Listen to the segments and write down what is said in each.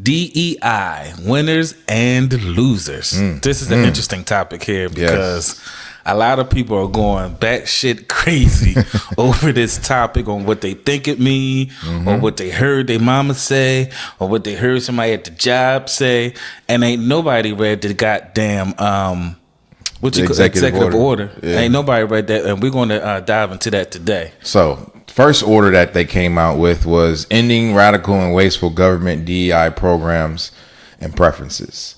DEI, winners and losers. This is an interesting topic here because a lot of people are going batshit crazy over this topic on what they think it means, or what they heard their mama say, or what they heard somebody at the job say, and ain't nobody read the goddamn executive order. Yeah. Ain't nobody read that, and we're going to dive into that today. So, first order that they came out with was ending radical and wasteful government DEI programs and preferences.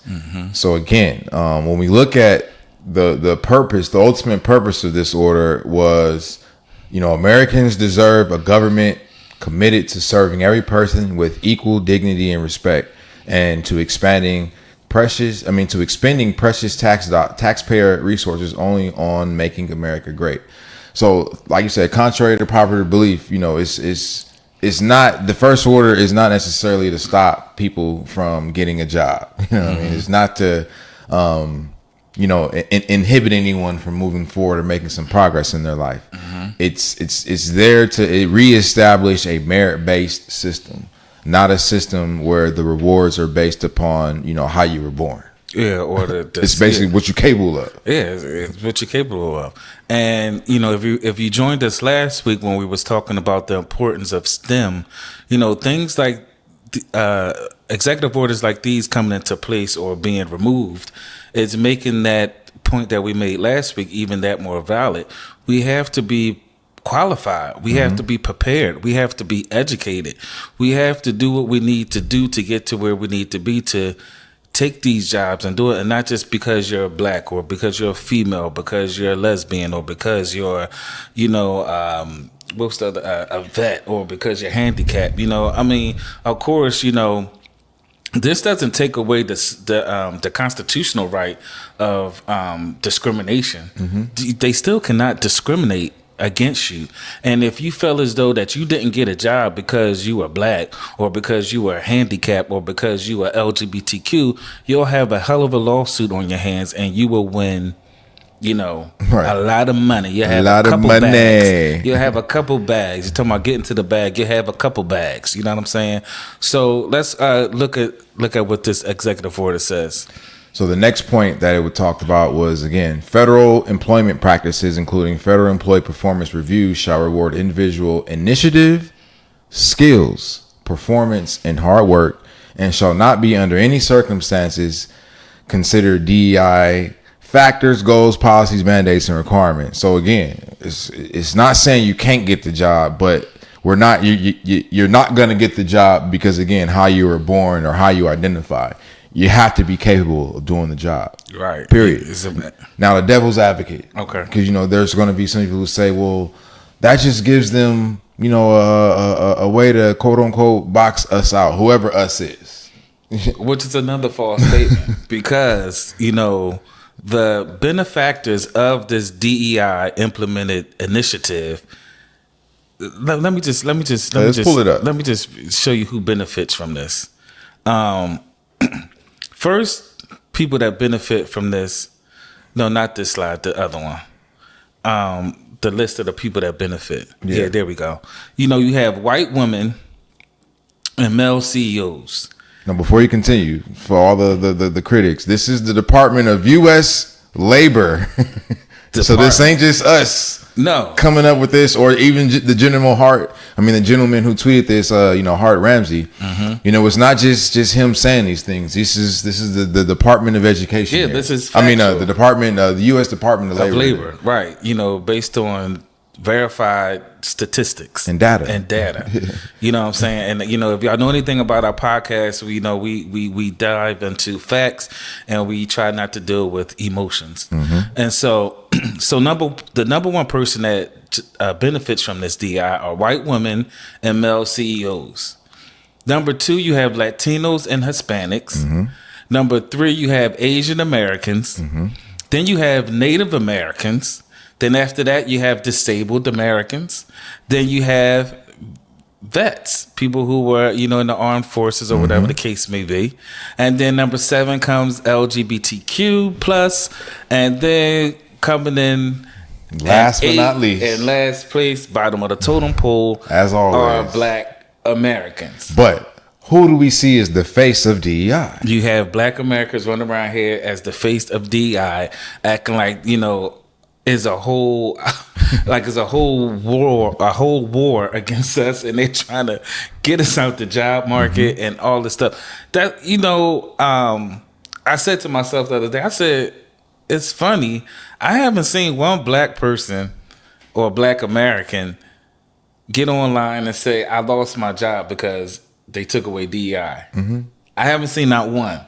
So again, when we look at the purpose, the ultimate purpose of this order was, Americans deserve a government committed to serving every person with equal dignity and respect, and to expending precious taxpayer resources only on making America great. So, like you said, contrary to popular belief, it's not, the first order is not necessarily to stop people from getting a job. It's not to, inhibit anyone from moving forward or making some progress in their life. It's there to reestablish a merit-based system, not a system where the rewards are based upon, how you were born. Yeah, or it's basically what you're capable of. Yeah, it's what you're capable of. And if you joined us last week when we was talking about the importance of STEM, things like executive orders like these coming into place or being removed is making that point that we made last week even that more valid. We have to be qualified. We have to be prepared. We have to be educated. We have to do what we need to do to get to where we need to be to take these jobs and do it, and not just because you're black or because you're a female, because you're a lesbian, or because you're, what's the other, a vet, or because you're handicapped. Of course, this doesn't take away the constitutional right of discrimination. They still cannot discriminate against you. And if you feel as though that you didn't get a job because you were black, or because you were handicapped, or because you were LGBTQ, you'll have a hell of a lawsuit on your hands, and you will win a lot of money. You'll have a couple bags. You'll have a couple bags. You're talking about getting to the bag, you'll have a couple bags. You know what I'm saying? So let's look at what this executive order says. So the next point that it would talk about was, again, federal employment practices, including federal employee performance reviews, shall reward individual initiative, skills, performance, and hard work, and shall not be under any circumstances considered DEI factors, goals, policies, mandates, and requirements. So again, it's not saying you can't get the job, but you're not going to get the job because, again, how you were born or how you identify. You have to be capable of doing the job. Right. Period. Now, the devil's advocate. Okay. Because, there's going to be some people who say, well, that just gives them, a way to, quote unquote, box us out, whoever us is. Which is another false statement because, the benefactors of this DEI implemented initiative. Let me just pull it up. Let me just show you who benefits from this. First, people that benefit from this, no, not this slide, the other one. The list of the people that benefit. Yeah, there we go. You have white women and male CEOs. Now, before you continue, for all the critics, this is the Department of U.S. Labor. So this ain't just us. No, coming up with this, or even the gentleman who tweeted this, Hart Ramsey. It's not just him saying these things. This is the Department of Education. Yeah, here. this is factual. the U.S. Department of Labor. Right? Based on verified statistics and data. You know what I'm saying? And if y'all know anything about our podcast, we dive into facts and we try not to deal with emotions. And so the number one person that benefits from this DI are white women and male CEOs. Number two, you have Latinos and Hispanics. Number three, you have Asian Americans. Then you have Native Americans. Then after that, you have disabled Americans. Then you have vets, people who were, in the armed forces or whatever the case may be. And then number 7 comes LGBTQ plus, and then coming in last but not least, in last place, bottom of the totem pole, as always, are Black Americans. But who do we see as the face of DEI? You have Black Americans running around here as the face of DEI, acting like, is a whole war against us, and they're trying to get us out the job market and all this stuff. That I said to myself the other day, I said, it's funny, I haven't seen one black person or Black American get online and say, I lost my job because they took away DEI. I haven't seen not one.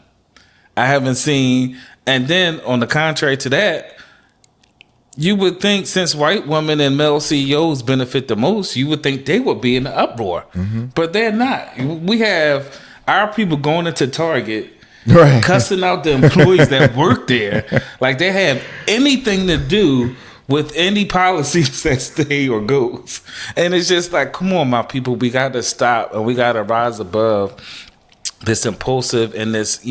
I haven't seen, and then on the contrary to that, you would think since white women and male CEOs benefit the most, you would think they would be in the uproar. But they're not. We have our people going into Target, right, cussing out the employees that work there like they have anything to do with any policies that stay or goes. And it's just like, come on, my people, we got to stop and we got to rise above this impulsive and this,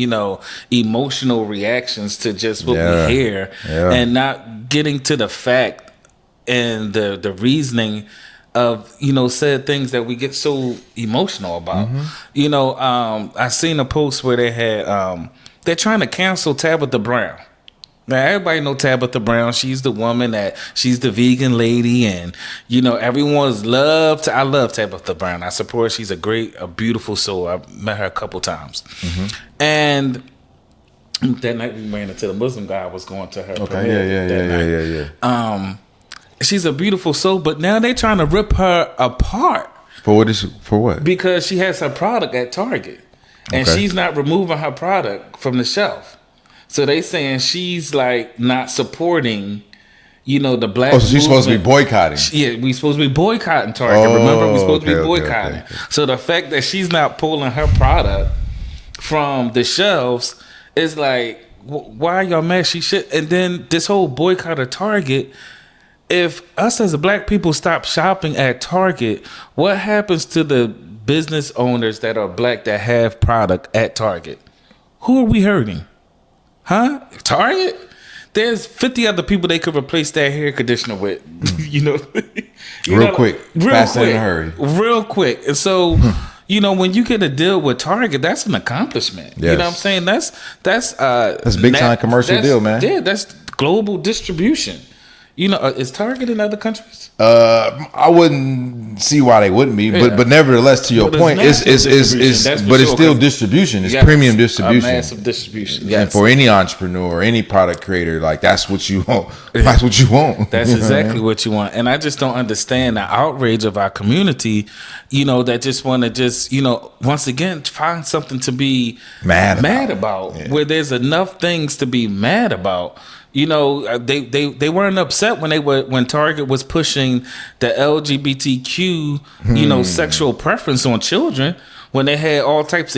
emotional reactions to just what we hear and not getting to the fact and the reasoning of, said things that we get so emotional about. I seen a post where they had, they're trying to cancel Tabitha Brown. Now, everybody know Tabitha Brown. She's the woman she's the vegan lady, and everyone's I love Tabitha Brown. I support her. She's a beautiful soul. I've met her a couple times, and that night we ran into the Muslim guy. I was going to her. Okay, yeah. She's a beautiful soul, but now they're trying to rip her apart. For what? Because she has her product at Target, and she's not removing her product from the shelf. So they saying she's like not supporting, the black. Oh, so she's supposed to be boycotting. Yeah, we supposed to be boycotting Target. Remember, we supposed to be boycotting. Okay. So the fact that she's not pulling her product from the shelves is like, why are y'all mad? She should. And then this whole boycott of Target. If us as a black people stop shopping at Target, what happens to the business owners that are black that have product at Target? Who are we hurting? Huh? Target? There's 50 other people they could replace that hair conditioner with. Real quick. Fast and in a hurry. Real quick. And so, when you get a deal with Target, that's an accomplishment. Yes. You know what I'm saying? That's a big time commercial deal, man. Yeah, that's global distribution. Is Target in other countries? I wouldn't see why they wouldn't be, but nevertheless, to your point, it's still distribution. It's premium distribution, massive distribution. Yes. And for any entrepreneur, any product creator, like that's what you want. That's what you want. That's exactly what you want. And I just don't understand the outrage of our community. That just want to once again find something to be mad about. Yeah. Where there's enough things to be mad about. They weren't upset when Target was pushing the LGBTQ, sexual preference on children, when they had all types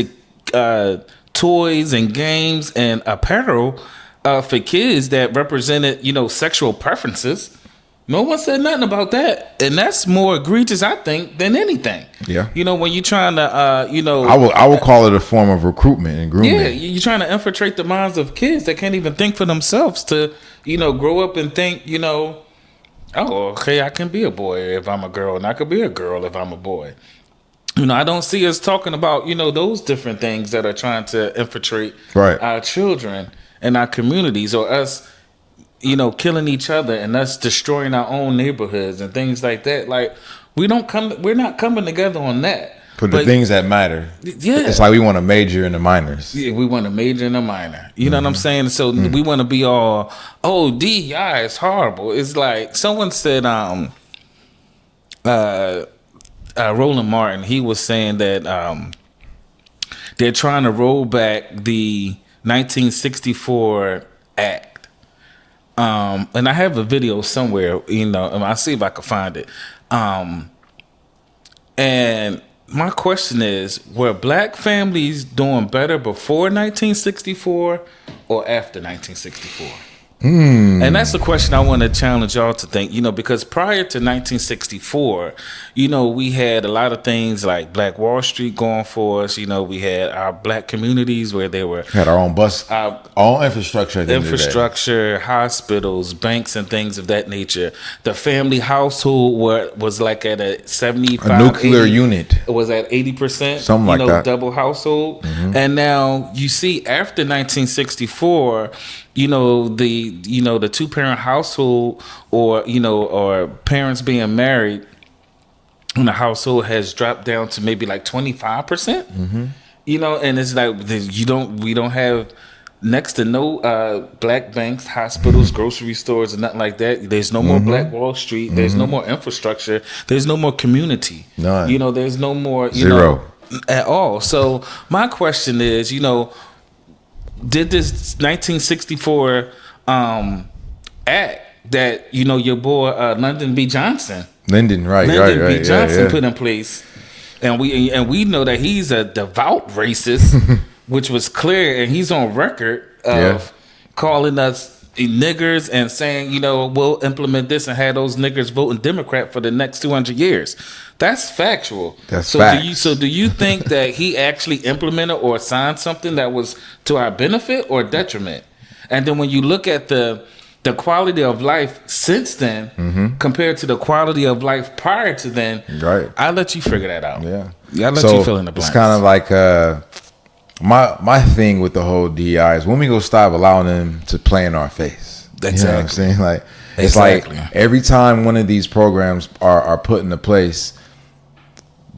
of toys and games and apparel for kids that represented, sexual preferences. No one said nothing about that, and that's more egregious, I think, than anything. Yeah. When you're trying to, I will call it a form of recruitment and grooming. Yeah, you're trying to infiltrate the minds of kids that can't even think for themselves to, grow up and think, oh, okay, I can be a boy if I'm a girl, and I could be a girl if I'm a boy. I don't see us talking about, those different things that are trying to infiltrate our children and our communities, or us, killing each other and us destroying our own neighborhoods and things like that. Like, we're not coming together on that. But the things that matter. Yeah. It's like we want to major in the minors. Yeah, we want to major in the minor. You know what I'm saying? So we want to be all, DEI is horrible. It's like someone said, Roland Martin, he was saying that they're trying to roll back the 1964 Act. And I have a video somewhere, and I'll see if I can find it. And my question is, were black families doing better before 1964 or after 1964? And that's the question I want to challenge y'all to think, because prior to 1964, we had a lot of things like Black Wall Street going for us. We had our black communities where they were had our own bus, our own infrastructure, hospitals, banks, and things of that nature. The family household was like at a 75, a nuclear 80, unit. It was at 80%, something like that. Double household. And now you see after 1964. The 2-parent household or parents being married in the household has dropped down to maybe like 25%. And it's like we don't have next to no black banks, hospitals, grocery stores, and nothing like that. There's no more Black Wall Street. There's no more infrastructure. There's no more community. None. There's no more Zero at all. So my question is, did this 1964 act that your boy Lyndon B. Johnson put in place, and we know that he's a devout racist, which was clear, and he's on record of calling us niggers and saying we'll implement this and have those niggers voting Democrat for the next 200 years. That's factual. That's facts. Do you think that he actually implemented or signed something that was to our benefit or detriment? And then when you look at the quality of life since then compared to the quality of life prior to then, right? I'll let you figure that out. Yeah, I'll let you fill in the blanks. It's kind of like my thing with the whole DEI is when we go stop allowing them to play in our face. Exactly. You know what I'm saying? Like it's like every time one of these programs are put into place,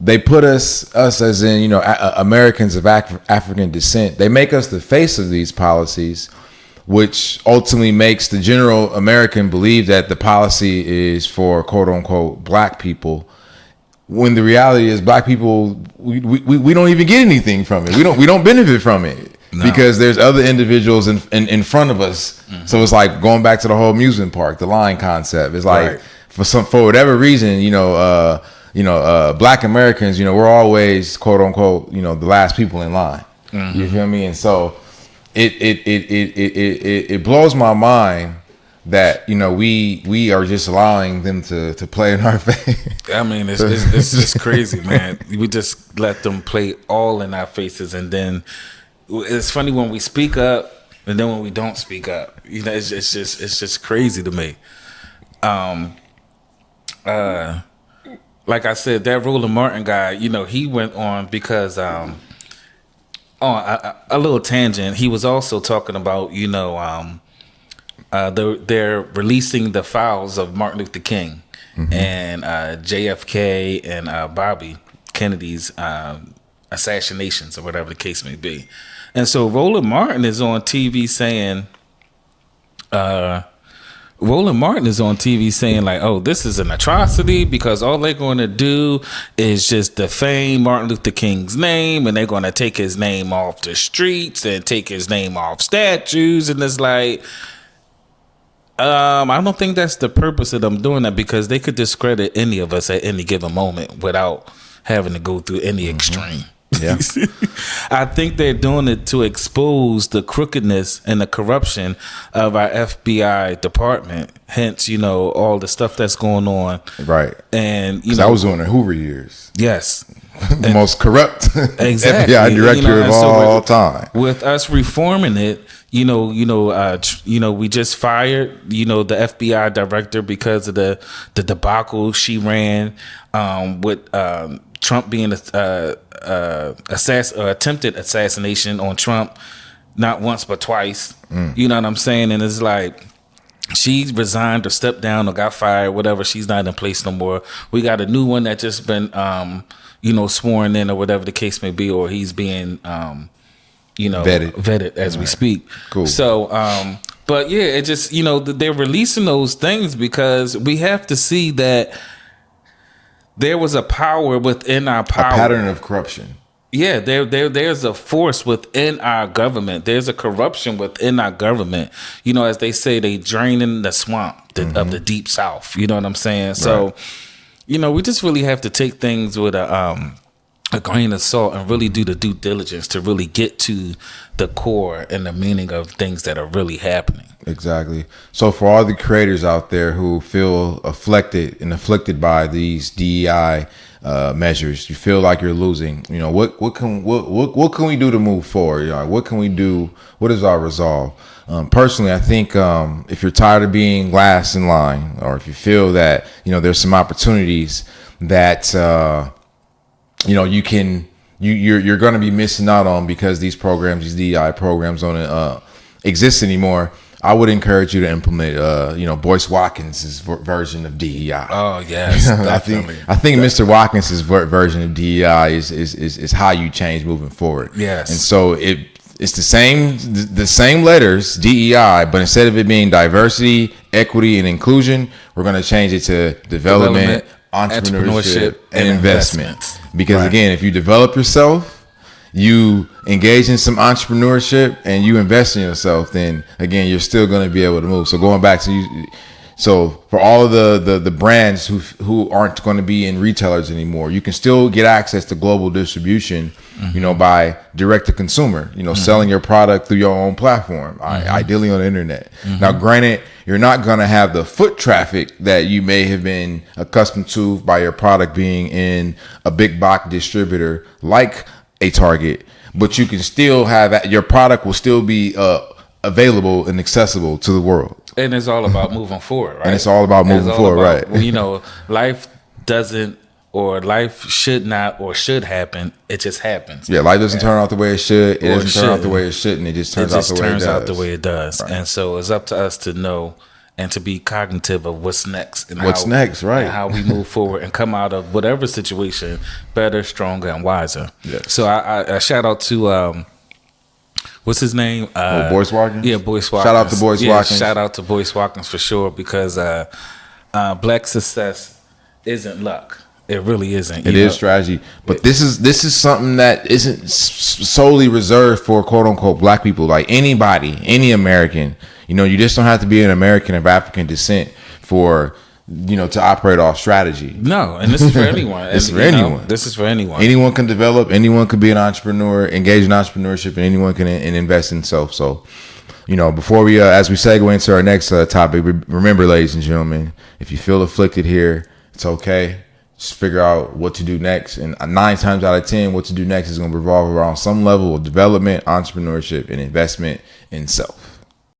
they put us as in Americans of African descent. They make us the face of these policies, which ultimately makes the general American believe that the policy is for quote unquote black people. When the reality is, black people we don't even get anything from it. We don't benefit from it because there's other individuals in front of us. So it's like going back to the whole amusement park, the line concept. It's like for whatever reason, black Americans, we're always quote unquote, the last people in line. You feel me? And so it blows my mind that we are just allowing them to play in our face. I mean, it's just crazy, man. We just let them play all in our faces, and then it's funny when we speak up, and then when we don't speak up. It's just crazy to me. Like I said, that Roland Martin guy, he went on because a little tangent. He was also talking about they're releasing the files of Martin Luther King and JFK and Bobby Kennedy's assassinations or whatever the case may be. And so Roland Martin is on TV saying like, oh, this is an atrocity because all they're going to do is just defame Martin Luther King's name, and they're going to take his name off the streets and take his name off statues. And it's like, I don't think that's the purpose of them doing that, because they could discredit any of us at any given moment without having to go through any extreme. Yeah. I think they're doing it to expose the crookedness and the corruption of our FBI department. Hence, all the stuff that's going on. Right. And I was doing the Hoover years. Yes. The most corrupt exactly. FBI director of all time. With us reforming it, we just fired, the FBI director because of the debacle she ran with Trump being attempted assassination on Trump, not once but twice. You know what I'm saying? And it's like, she resigned or stepped down or got fired, whatever. She's not in place no more. We got a new one that just been sworn in or whatever the case may be, or he's being vetted as we speak. Cool. So but yeah, it just they're releasing those things because we have to see that there was a power within our power. A pattern of corruption. Yeah, there's a force within our government. There's a corruption within our government. As they say, they draining the swamp of the deep south. You know what I'm saying? Right. So, we just really have to take things with a a grain of salt and really do the due diligence to really get to the core and the meaning of things that are really happening. Exactly. So for all the creators out there who feel afflicted by these DEI measures, you feel like you're losing. You know, what can we do to move forward? You know, what can we do? What is our resolve? Personally, I think if you're tired of being last in line, or if you feel that there's some opportunities that you're going to be missing out on because these DEI programs don't exist anymore, I would encourage you to implement, Boyce Watkins' version of DEI. Oh yes, definitely. I think Mr. Watkins' version of DEI is how you change moving forward. Yes, and so it's the same letters, DEI, but instead of it being diversity, equity, and inclusion, we're going to change it to development, entrepreneurship, and investment. Because again, if you develop yourself, you engage in some entrepreneurship, and you invest in yourself, then again, you're still going to be able to move. So going back to you, so for all of the brands who aren't going to be in retailers anymore, you can still get access to global distribution, by direct to consumer, selling your product through your own platform, ideally on the internet. Now, granted, you're not going to have the foot traffic that you may have been accustomed to by your product being in a big box distributor like a Target, but you can still have your product will still be available and accessible to the world. And it's all about moving forward, right? And it's all about moving forward, right? Life doesn't, or life should not, or should happen. It just happens. Yeah, life doesn't turn out the way it should. It doesn't turn out the way it shouldn't. It just turns out the way it does. Right. And so it's up to us to know and to be cognitive of what's next. And right? And how we move forward and come out of whatever situation better, stronger, and wiser. Yes. So I shout out to what's his name? Boyce Watkins? Yeah, Boyce Watkins. Shout out to Boyce Watkins. Shout out to Boyce Watkins for sure, because black success isn't luck. It really isn't. It is strategy. But this is something that isn't solely reserved for quote unquote black people. Like anybody, any American, you just don't have to be an American of African descent for to operate off strategy. No, and this is for anyone. This is for anyone. Anyone can develop. Anyone can be an entrepreneur, engage in entrepreneurship, and anyone can invest in self. So, before we, as we segue into our next topic, remember, ladies and gentlemen, if you feel afflicted here, it's okay. Just figure out what to do next. And 9 times out of 10, what to do next is going to revolve around some level of development, entrepreneurship, and investment in self.